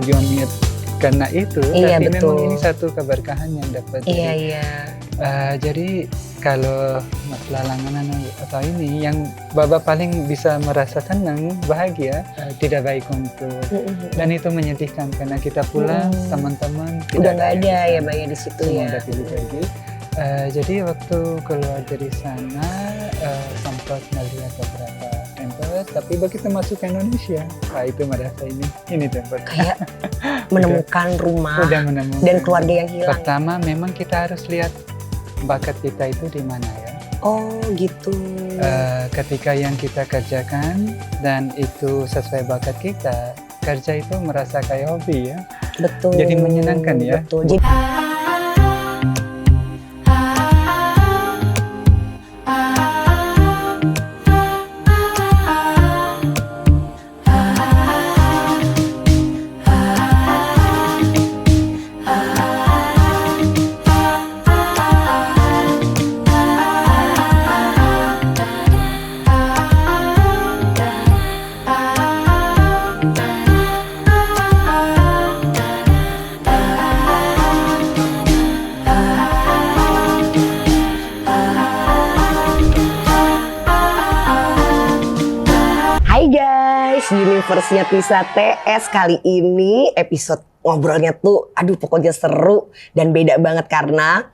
tujuannya karena itu, Iya, tapi betul. memang ini satu keberkahan yang dapat. Iya. Jadi kalau masalah langganan atau ini yang Baba paling bisa merasa tenang, bahagia, tidak baik untuk dan itu menyedihkan karena kita pulang teman-teman Udah nggak ada ya Mbak ya di situ semua ya. udah pilih pergi. Jadi waktu keluar dari sana sempat melihat beberapa tempat, tapi begitu masuk ke Indonesia, itu merasa ini tempat. Kayak menemukan rumah Udah menemukan. dan keluarga yang hilang. Pertama memang kita harus lihat bakat kita itu di mana ya. Oh gitu. Ketika yang kita kerjakan dan itu sesuai bakat kita, kerja itu merasa kayak hobi ya. Betul. Jadi menyenangkan ya. Betul. Jadi Hai guys, Universe-nya Tisa TS kali ini episode ngobrolnya tuh aduh pokoknya seru dan beda banget karena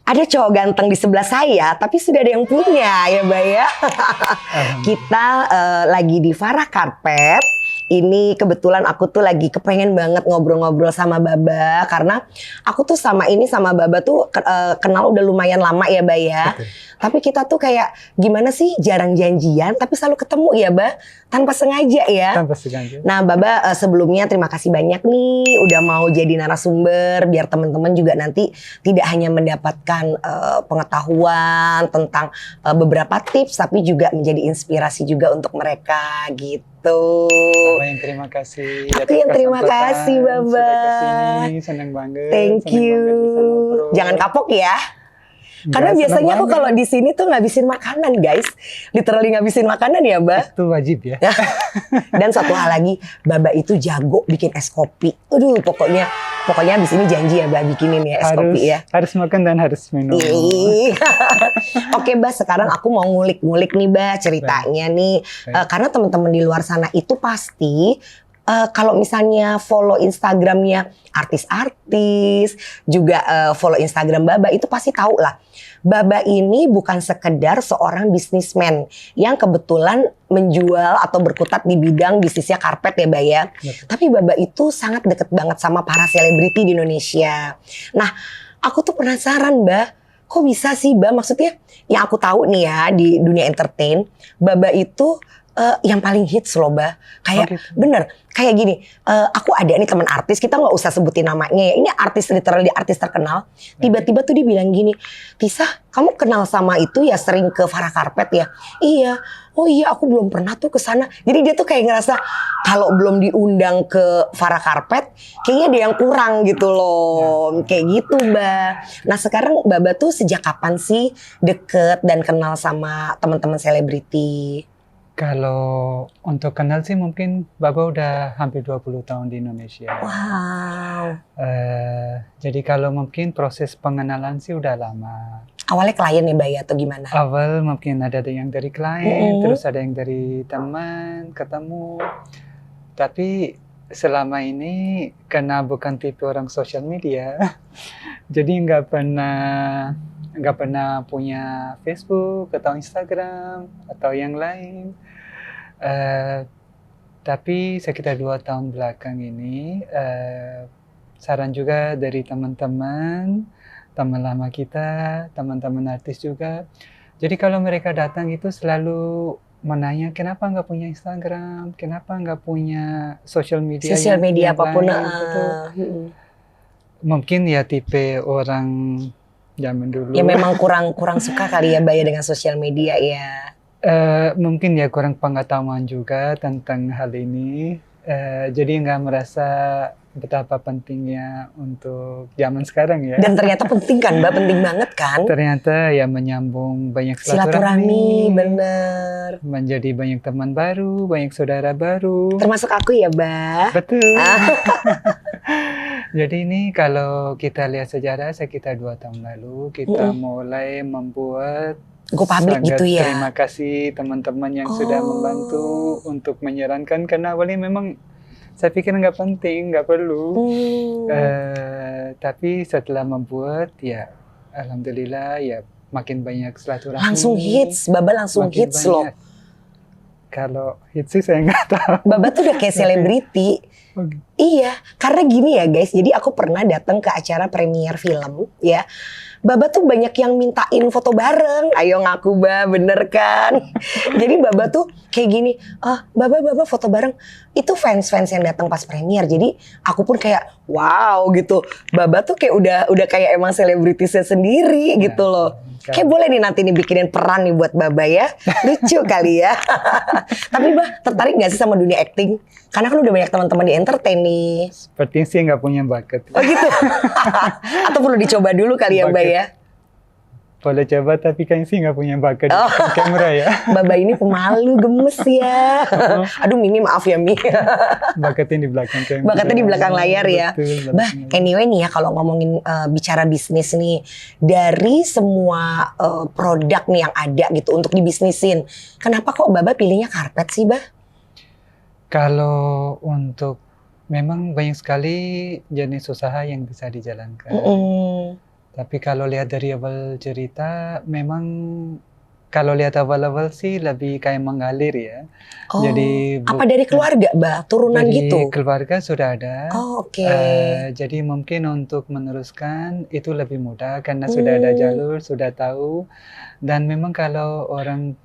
ada cowok ganteng di sebelah saya tapi sudah ada yang punya ya Mbak ya. Kita lagi di Farah Carpet. Ini kebetulan aku tuh lagi kepengen banget ngobrol-ngobrol sama Baba karena aku tuh sama Baba tuh kenal udah lumayan lama ya Mbak ya. Tapi kita tuh kayak gimana sih jarang janjian tapi selalu ketemu ya Mbak tanpa sengaja ya. Tanpa sengaja. Nah Baba sebelumnya terima kasih banyak nih udah mau jadi narasumber biar teman-teman juga nanti tidak hanya mendapatkan pengetahuan tentang beberapa tips tapi juga menjadi inspirasi juga untuk mereka gitu. Apa yang terima kasih. Aku yang terima kasih Baba. Sudah kesini, senang banget. Thank senang you. banget bisa ngobrol. Jangan kapok ya. Karena Enggak, biasanya senang aku banget. kalau di sini tuh ngabisin makanan guys. Literally ngabisin makanan ya Mbak. Itu wajib ya. Dan satu hal lagi, Baba itu jago bikin es kopi. Aduh, pokoknya abis ini janji ya Mbak bikinin ya es kopi ya. Harus makan dan harus minum. Ih. Oke Mbak, sekarang aku mau ngulik-ngulik nih Mbak ceritanya nih. Karena teman-teman di luar sana itu pasti kalau misalnya follow Instagramnya artis-artis, juga follow Instagram Baba itu pasti tahu lah. Baba ini bukan sekedar seorang bisnismen yang kebetulan menjual atau berkutat di bidang bisnisnya karpet ya Mbak ya. Betul. Tapi Baba itu sangat deket banget sama para selebriti di Indonesia. Nah, aku tuh penasaran Mbak, kok bisa sih Mbak? Maksudnya yang aku tahu nih ya di dunia entertain, Baba itu yang paling hits loh Mbak. Kayak gitu. bener, kayak gini. Aku ada nih teman artis, kita nggak usah sebutin namanya ya. Ini artis literally artis terkenal. Tiba-tiba tuh dia bilang gini, Tisa, kamu kenal sama itu ya sering ke Farah Carpet ya? Iya. Oh iya, aku belum pernah tuh ke sana. Jadi dia tuh kayak ngerasa kalau belum diundang ke Farah Carpet, kayaknya ada yang kurang gitu loh. Kayak gitu Mbak. Nah sekarang Baba tuh sejak kapan sih deket dan kenal sama teman-teman selebriti? Kalau untuk kenal sih mungkin Baba udah hampir 20 tahun di Indonesia. Wow. Jadi kalau mungkin proses pengenalan sih udah lama. Awalnya klien ya Mbak ya atau gimana? Awal mungkin ada yang dari klien, terus ada yang dari teman, ketemu. Tapi selama ini karena bukan tipe orang sosial media, jadi nggak pernah punya Facebook atau Instagram atau yang lain. Tapi sekitar 2 tahun belakang ini saran juga dari teman-teman lama kita, teman-teman artis juga. Jadi kalau mereka datang itu selalu menanya kenapa nggak punya Instagram, kenapa nggak punya sosial media yang apapun. lain, gitu. Mungkin ya tipe orang zaman dulu. Ya memang kurang suka kali ya Mbak ya dengan sosial media ya. Mungkin ya kurang pengetahuan juga tentang hal ini. Jadi nggak merasa betapa pentingnya untuk zaman sekarang ya. Dan ternyata penting kan Mbak, penting banget kan? Ternyata ya menyambung banyak Silaturahmi, silaturahmi, bener. menjadi banyak teman baru, banyak saudara baru. Termasuk aku ya Mbak. Betul. Ah. Jadi ini kalau kita lihat sejarah sekitar 2 tahun lalu kita mulai membuat Go public sangat gitu ya? terima kasih teman-teman yang sudah membantu untuk menyarankan, karena awalnya memang saya pikir nggak penting, nggak perlu. Tapi setelah membuat ya alhamdulillah ya makin banyak silaturahmi. Langsung hits, Baba langsung makin hits loh. banyak. Kalau hits sih saya nggak tahu. Baba tuh udah kayak selebriti. Iya, karena gini ya guys, jadi aku pernah datang ke acara premier film ya. Baba tuh banyak yang mintain foto bareng. Ayo ngaku bener kan? Jadi Baba tuh kayak gini, Baba foto bareng. Itu fans-fans yang datang pas premier. Jadi aku pun kayak wow gitu. Baba tuh kayak udah kayak emang selebritisnya sendiri gitu loh. Kayak boleh nih nanti nih bikinin peran nih buat Baba ya. Lucu kali ya. Tapi Bah, tertarik gak sih sama dunia acting? Karena kan udah banyak teman-teman di entertain nih. Sepertinya sih nggak punya bakat. Oh gitu? Atau perlu dicoba dulu kali ya Mbak ya? Boleh coba, tapi kayaknya sih nggak punya bakat di kamera ya. Baba ini pemalu, gemes ya. Aduh Mimi maaf ya Mi. Bakatnya di belakang kamera. Bakatnya di belakang layar ya. Betul, Bah, anyway nih ya kalau ngomongin bicara bisnis nih. Dari semua produk nih yang ada gitu untuk dibisnisin. Kenapa kok Baba pilihnya karpet sih Bah? Kalau untuk memang banyak sekali jenis usaha yang bisa dijalankan. Tapi kalau lihat dari awal cerita, memang kalau lihat awal-awal sih lebih kayak mengalir ya. Oh, jadi apa dari keluarga, Mbak? Turunan dari gitu? keluarga sudah ada. Oh, oke. Jadi mungkin untuk meneruskan itu lebih mudah karena sudah ada jalur, sudah tahu. Dan memang kalau orang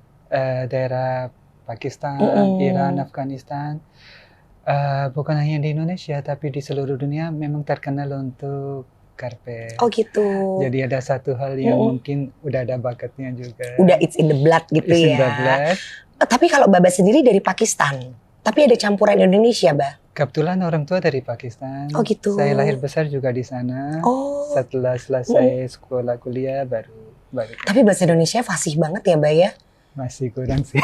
daerah Pakistan, Iran, Afghanistan, bukan hanya di Indonesia tapi di seluruh dunia memang terkenal untuk karpet. Oh gitu. Jadi ada satu hal yang mungkin udah ada bakatnya juga. Udah it's in the blood gitu It's ya. in the blood. Tapi kalau Baba sendiri dari Pakistan, tapi ada campuran Indonesia, Bah? Kebetulan orang tua dari Pakistan. Oh gitu. Saya lahir besar juga di sana. Oh. Setelah selesai sekolah kuliah baru. Tapi bahasa Indonesia fasih banget ya, Bah ya? Masih kurang sih.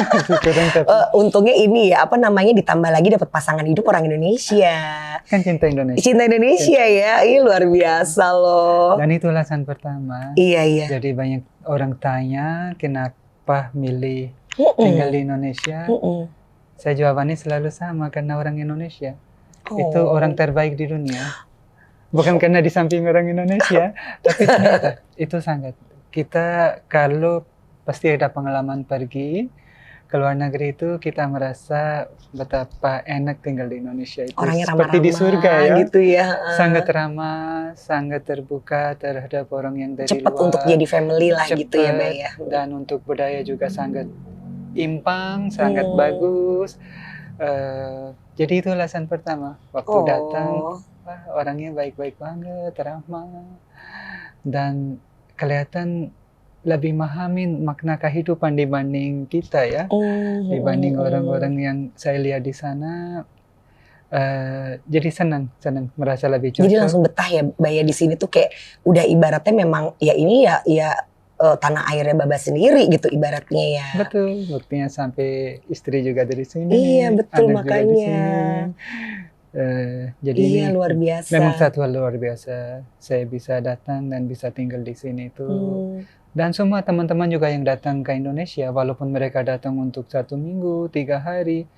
Masih kurang tapi. Untungnya ini ya, apa namanya, ditambah lagi dapat pasangan hidup orang Indonesia. Kan cinta Indonesia. Cinta Indonesia ya, ini luar biasa loh. Dan itu alasan pertama. Iya, iya. Jadi banyak orang tanya kenapa milih tinggal di Indonesia. Saya jawabannya selalu sama, karena orang Indonesia. Itu orang terbaik di dunia. Bukan karena di samping orang Indonesia, tapi ternyata itu sangat. Kita kalau pasti ada pengalaman pergi ke luar negeri itu kita merasa betapa enak tinggal di Indonesia itu. Orangnya seperti di surga ya. Gitu ya. Sangat ramah, sangat terbuka terhadap orang yang dari Cepet luar. untuk jadi family lah gitu ya, Mbak ya. Dan untuk budaya juga sangat impang, sangat bagus. Jadi itu alasan pertama. Waktu datang, wah, orangnya baik-baik banget, ramah. Dan kelihatan lebih memahami makna kehidupan dibanding kita ya. Dibanding orang-orang yang saya lihat di sana. Jadi senang merasa lebih cocok. Jadi langsung betah ya, Mbak, di sini tuh kayak udah ibaratnya memang ya ini ya tanah airnya Baba sendiri gitu ibaratnya ya. Betul, buktinya sampai istri juga dari sini. Iya betul, anak makanya. juga di sini. Jadi iya luar biasa. Memang satu hal luar biasa. Saya bisa datang dan bisa tinggal di sini itu. Dan semua teman-teman juga yang datang ke Indonesia, walaupun mereka datang untuk 1 minggu, 3 hari,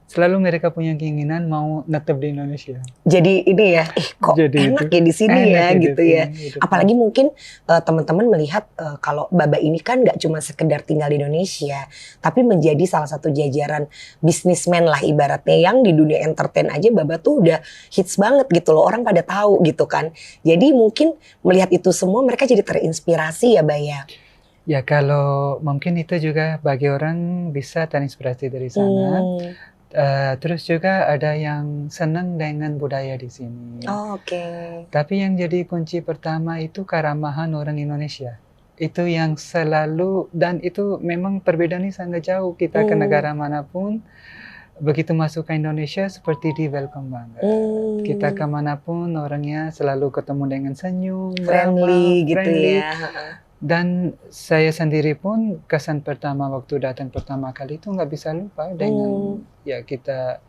selalu mereka punya keinginan mau netep di Indonesia. Jadi ini ya, kok jadi enak ya di sini ya gitu ya. Apalagi mungkin teman-teman melihat kalau Baba ini kan nggak cuma sekedar tinggal di Indonesia, tapi menjadi salah satu jajaran bisnismen lah ibaratnya yang di dunia entertain aja Baba tuh udah hits banget gitu loh, orang pada tahu gitu kan. Jadi mungkin melihat itu semua mereka jadi terinspirasi ya, Mbak ya. Ya kalau mungkin itu juga bagi orang bisa terinspirasi dari sana. Terus juga ada yang senang dengan budaya di sini. Oke. Tapi yang jadi kunci pertama itu keramahan orang Indonesia. Itu yang selalu, dan itu memang perbedaannya sangat jauh. Kita ke negara manapun, begitu masuk ke Indonesia seperti di welcome banget. kita kemanapun orangnya selalu ketemu dengan senyum, Friendly ramah, gitu friendly. ya. Dan saya sendiri pun kesan pertama waktu datang pertama kali itu nggak bisa lupa dengan ya kita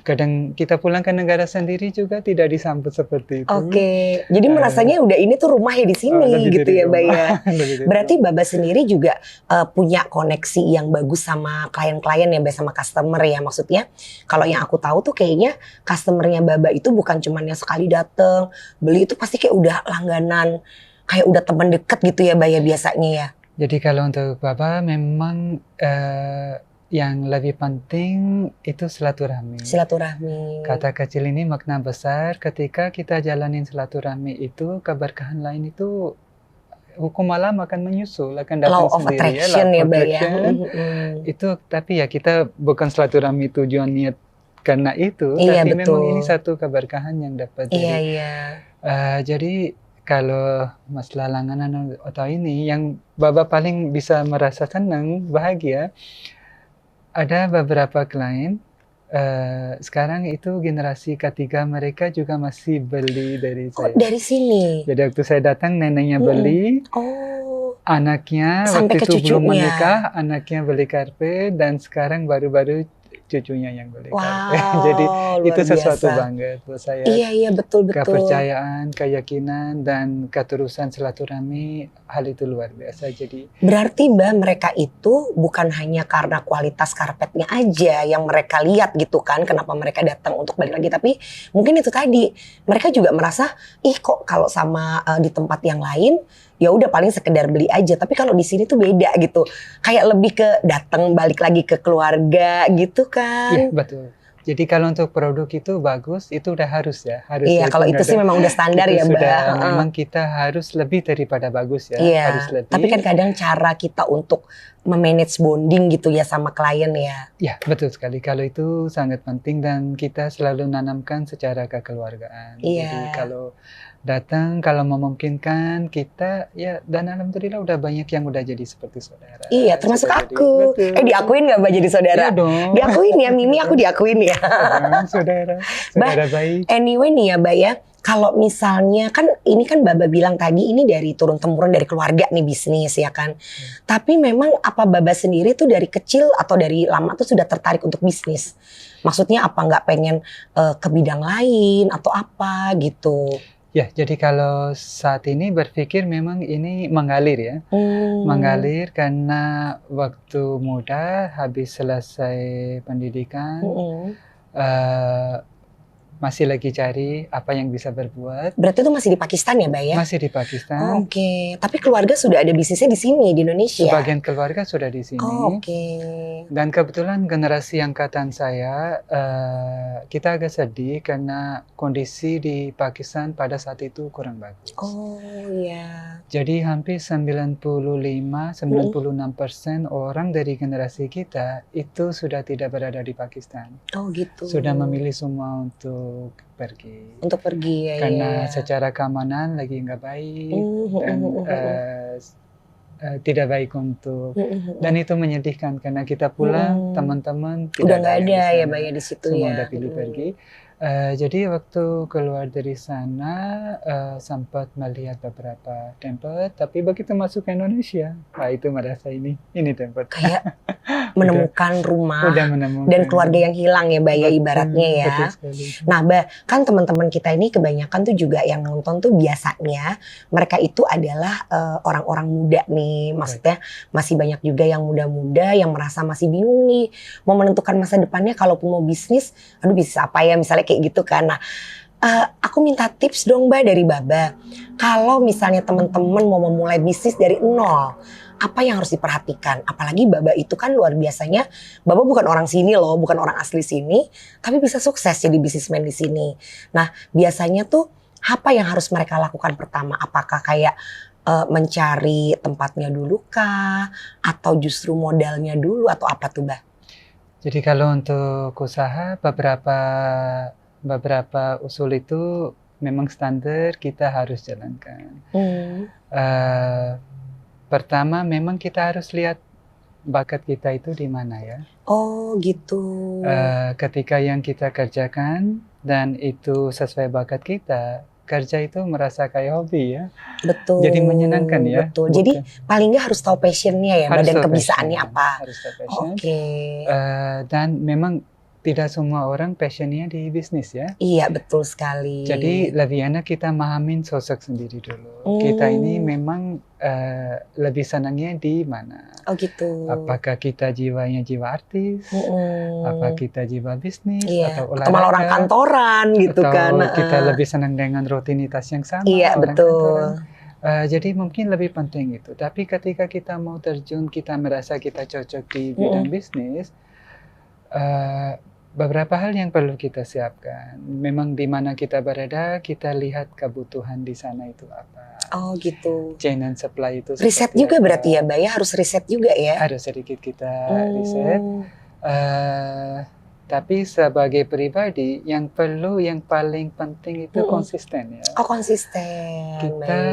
kadang kita pulang ke negara sendiri juga tidak disambut seperti itu. Oke, jadi merasanya udah ini tuh rumahnya di sini lebih gitu dari ya, Mbak rumah. ya. Lebih dari Berarti rumah. Baba sendiri juga punya koneksi yang bagus sama klien-klien ya, Mbak, sama customer ya. Maksudnya kalau yang aku tahu tuh kayaknya customernya Baba itu bukan cuman yang sekali dateng beli, itu pasti kayak udah langganan, kayak udah teman deket gitu ya, Mbak ya, biasanya ya. Jadi kalau untuk Baba memang yang lebih penting itu silaturahmi. Silaturahmi. Kata kecil ini makna besar. Ketika kita jalanin silaturahmi itu, keberkahan lain itu hukum alam akan menyusul, akan datang Law of sendiri ya. attraction Law ya, of Mbak ya. attraction. Itu tapi ya kita bukan silaturahmi tujuan niat karena itu, Iya, tapi memang betul. ini satu keberkahan yang dapat Iya, dari. iya. Jadi kalau masalah langganan atau ini yang Baba paling bisa merasa senang, bahagia, ada beberapa klien sekarang itu generasi ketiga mereka juga masih beli dari Oh, saya. dari sini. Jadi waktu saya datang neneknya beli, Oh, anaknya sampai waktu ke itu belum cucunya. menikah, anaknya beli karpet dan sekarang baru-baru cucunya yang beli karpet. Jadi wow, itu luar sesuatu biasa. bangga buat saya. Iya, betul-betul. Kepercayaan, keyakinan, dan ketulusan silaturahmi, hal itu luar biasa. Jadi Berarti Mbak, mereka itu bukan hanya karena kualitas karpetnya aja yang mereka lihat gitu kan, kenapa mereka datang untuk balik lagi, tapi mungkin itu tadi mereka juga merasa, ih kok kalau sama di tempat yang lain ya udah paling sekedar beli aja, tapi kalau di sini tuh beda gitu, kayak lebih ke datang balik lagi ke keluarga gitu kan. iya betul. Jadi kalau untuk produk itu bagus, itu udah harus ya. Harus Iya, kalau itu sih memang udah standar itu ya, Mbak. sudah memang kita harus lebih daripada bagus ya. Iya, Harus lebih. tapi kan kadang cara kita untuk memanage bonding gitu ya sama klien ya. Ya betul sekali. Kalau itu sangat penting dan kita selalu nanamkan secara kekeluargaan. Iya. Jadi kalau datang, kalau memungkinkan kita ya, dan alhamdulillah udah banyak yang udah jadi seperti saudara. Iya, termasuk Sudah aku. betul. Diakuin nggak Mbak jadi saudara? Iya dong. Diakuin ya, Mimi aku diakuin ya. Saudara baik. Anyway nih ya, Mbak ya, kalau misalnya kan ini kan Baba bilang tadi ini dari turun temurun dari keluarga nih bisnis ya kan. Tapi memang apa Baba sendiri tuh dari kecil atau dari lama tuh sudah tertarik untuk bisnis? Maksudnya apa nggak pengen ke bidang lain atau apa gitu? Ya, jadi kalau saat ini berpikir memang ini mengalir ya. Mengalir karena waktu muda habis selesai pendidikan masih lagi cari apa yang bisa berbuat. Berarti itu masih di Pakistan ya, Mbak ya? Masih di Pakistan. Oke, tapi keluarga sudah ada bisnisnya di sini di Indonesia. Sebagian keluarga sudah di sini. Oke. Dan kebetulan generasi angkatan saya kita agak sedih karena kondisi di Pakistan pada saat itu kurang bagus. Oh iya. Jadi hampir 95-96% orang dari generasi kita itu sudah tidak berada di Pakistan. Oh gitu. Sudah memilih semua untuk pergi. Untuk pergi ya. Karena ya. secara keamanan lagi nggak baik dan tidak baik untuk dan itu menyedihkan karena kita pulang teman-teman udah nggak ada ya Mbak ya di situ semua ya. udah pilih pergi. Jadi waktu keluar dari sana sempat melihat beberapa tempat, tapi begitu masuk ke Indonesia, itu merasa ini tempat. Kayak menemukan rumah udah menemukan. Dan keluarga yang hilang ya Mbak ya ibaratnya ya. Betul sekali. Nah Mbak, kan teman-teman kita ini kebanyakan tuh juga yang nonton tuh biasanya mereka itu adalah orang-orang muda nih, maksudnya masih banyak juga yang muda-muda yang merasa masih bingung nih mau menentukan masa depannya kalaupun mau bisnis, aduh bisnis apa ya misalnya kayak gitu kan. Nah, aku minta tips dong Mbak dari Baba. Kalau misalnya teman-teman mau memulai bisnis dari nol, apa yang harus diperhatikan? Apalagi Baba itu kan luar biasanya, Baba bukan orang sini loh, bukan orang asli sini, tapi bisa sukses jadi bisnismen di sini. Nah, biasanya tuh apa yang harus mereka lakukan pertama? Apakah kayak mencari tempatnya dulu kah? Atau justru modalnya dulu atau apa tuh Mbak? Jadi kalau untuk usaha beberapa usul itu memang standar kita harus jalankan. Pertama memang kita harus lihat bakat kita itu di mana ya. Oh gitu. Ketika yang kita kerjakan dan itu sesuai bakat kita, kerja itu merasa kayak hobi ya. Betul. Jadi menyenangkan ya. Betul. Jadi paling nggak harus tahu passionnya ya, Harus dan tahu kebisaannya passion. apa. Harus tahu passion. Oke. Dan memang tidak semua orang passionnya di bisnis ya. Iya betul sekali. Jadi lebih enak kita memahamin sosok sendiri dulu. Kita ini memang lebih senangnya di mana? Oh gitu. Apakah kita jiwanya jiwa artis? Apa kita jiwa bisnis? Iya. Atau olahraga? Atau malah orang kantoran gitu atau kan. kita lebih senang dengan rutinitas yang sama? Iya orang betul. kantoran. Jadi mungkin lebih penting itu. Tapi ketika kita mau terjun, kita merasa kita cocok di bidang bisnis, beberapa hal yang perlu kita siapkan. Memang di mana kita berada, kita lihat kebutuhan di sana itu apa. Oh gitu. Chain and supply itu. Riset juga berarti ya, Mbak ya, harus riset juga ya. Harus sedikit kita riset. Tapi sebagai pribadi, yang paling penting itu konsisten ya. Oh konsisten. Kita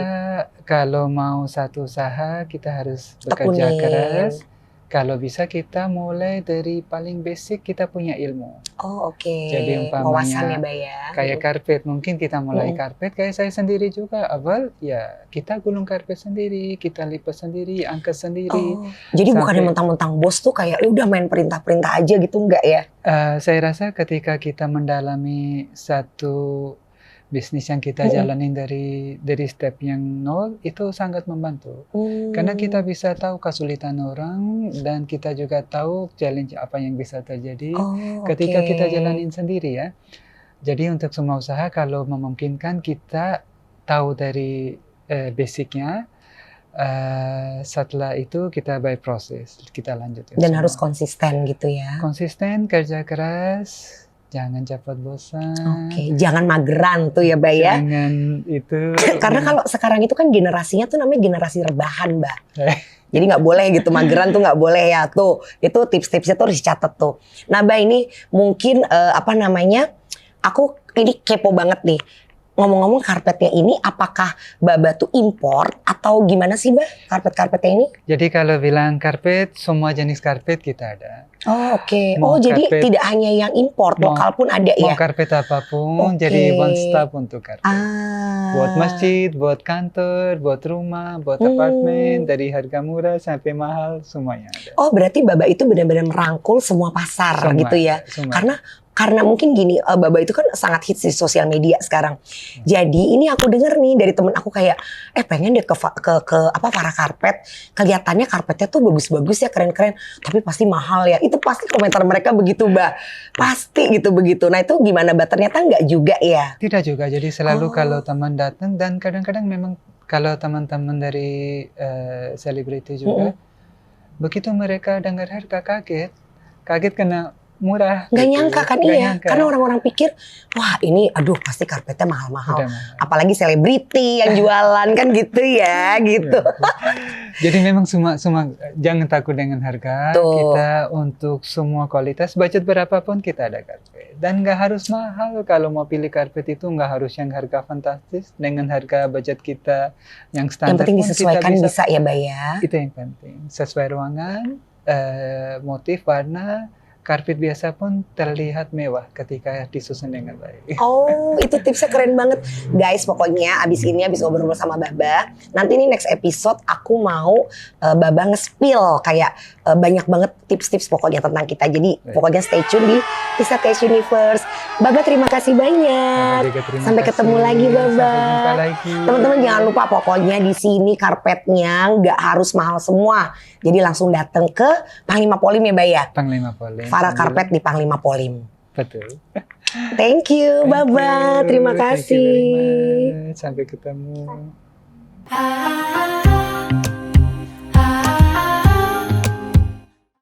kalau mau satu usaha, kita harus bekerja keras. Kalau bisa kita mulai dari paling basic, kita punya ilmu. Oh oke. Jadi umpamanya kayak karpet, mungkin kita mulai karpet kayak saya sendiri juga. Awal ya kita gulung karpet sendiri, kita lipat sendiri, angkat sendiri. Oh, jadi bukan mentang-mentang bos tuh kayak udah main perintah-perintah aja gitu, enggak ya? Saya rasa ketika kita mendalami satu bisnis yang kita jalanin dari step yang nol, itu sangat membantu. Karena kita bisa tahu kesulitan orang dan kita juga tahu challenge apa yang bisa terjadi ketika kita jalanin sendiri ya. Jadi untuk semua usaha kalau memungkinkan kita tahu dari basicnya, setelah itu kita by proses, kita lanjut. Dan semua. Harus konsisten gitu ya. Konsisten, kerja keras. Jangan cepat bosan. Oke, jangan mageran tuh ya, Mbak ya. Jangan itu. Karena kalau sekarang itu kan generasinya tuh namanya generasi rebahan, Mbak. Jadi nggak boleh gitu, mageran tuh nggak boleh ya. Tuh, itu tips-tipsnya tuh harus dicatat tuh. Nah, Mbak ini mungkin aku ini kepo banget nih. Ngomong-ngomong karpetnya ini, apakah Baba tuh impor atau gimana sih, Mbak, karpet-karpetnya ini? Jadi kalau bilang karpet, semua jenis karpet kita ada. Oh oke. Oh jadi tidak hanya yang impor, lokal pun ada ya? Mau karpet apapun, jadi one stop untuk karpet. Buat masjid, buat kantor, buat rumah, buat apartemen, dari harga murah sampai mahal, semuanya ada. Oh berarti Baba itu benar-benar merangkul semua pasar gitu ya? Karena mungkin gini, Baba itu kan sangat hits di sosial media sekarang. Jadi ini aku denger nih dari temen aku kayak, pengen deh ke para karpet. Kelihatannya karpetnya tuh bagus-bagus ya, keren-keren. Tapi pasti mahal ya. Itu pasti komentar mereka begitu, Mbak. Pasti gitu begitu. Nah itu gimana, Mbak? Ternyata nggak juga ya? Tidak juga. Jadi selalu kalau teman datang dan kadang-kadang memang kalau teman-teman dari selebriti juga, begitu mereka dengar harga kaget kena murah. Nggak gitu. Nyangka kan karena orang-orang pikir wah ini aduh pasti karpetnya mahal-mahal. Apalagi selebriti yang jualan kan gitu ya gitu. Jadi memang semua jangan takut dengan harga. Kita untuk semua kualitas budget berapapun kita ada karpet. Dan nggak harus mahal kalau mau pilih karpet itu nggak harus yang harga fantastis dengan harga budget kita yang standar. Yang penting disesuaikan bisa ya Mbak ya. Itu yang penting. Sesuai ruangan, motif, warna. Karpet biasa pun terlihat mewah ketika disusun dengan baik. Oh, itu tipsnya keren banget. Guys, pokoknya abis ngobrol sama Baba, nanti nih next episode aku mau Baba nge-spill kayak banyak banget tips-tips pokoknya tentang kita. Jadi pokoknya stay tune di Tisa TS Universe. Baba terima kasih banyak. Sampai ketemu lagi Baba. Teman-teman jangan lupa pokoknya di sini karpetnya nggak harus mahal semua. Jadi langsung datang ke Panglima Polim ya, Mbak ya? Panglima Polim. Farah Karpet di Panglima Polim. Betul. Thank you, Baba. Terima kasih. Sampai ketemu.